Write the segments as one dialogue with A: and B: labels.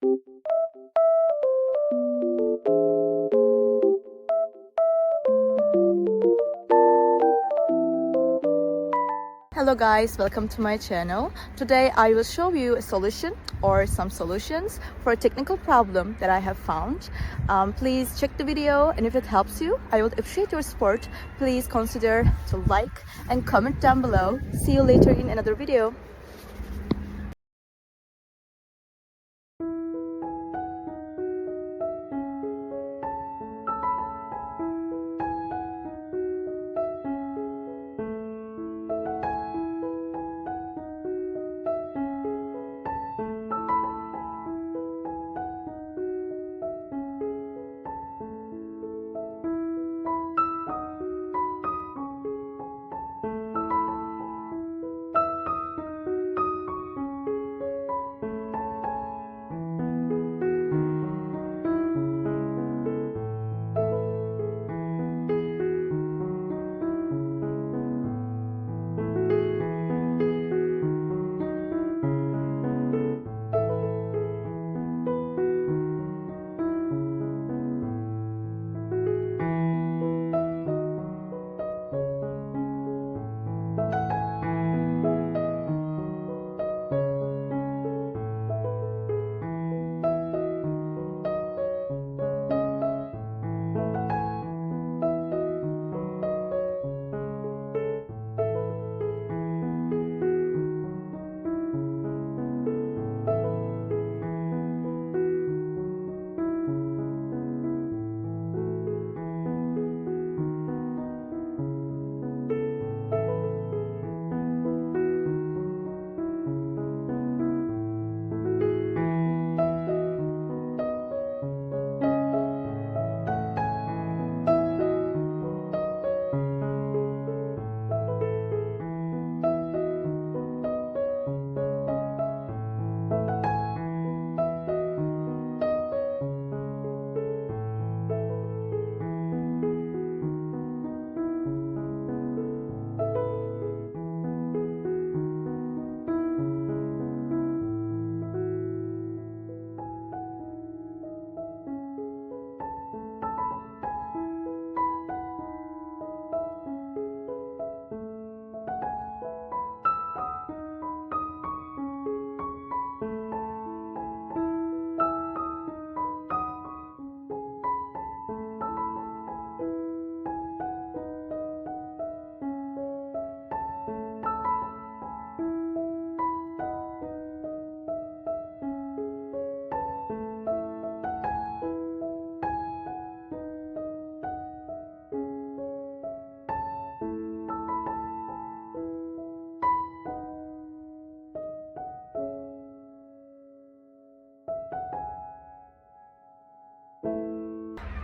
A: Hello guys, welcome to my channel. Today I will show you a solution or some solutions for a technical problem that I have found. Please check the video, and if it helps you, I would appreciate your support. Please consider to like and comment down below. See you later in another video.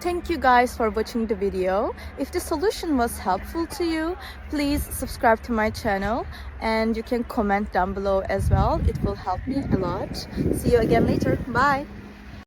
A: Thank you guys for watching the video. If the solution was helpful to you, please subscribe to my channel, and you can comment down below as well. It will help me a lot. See you again later. Bye.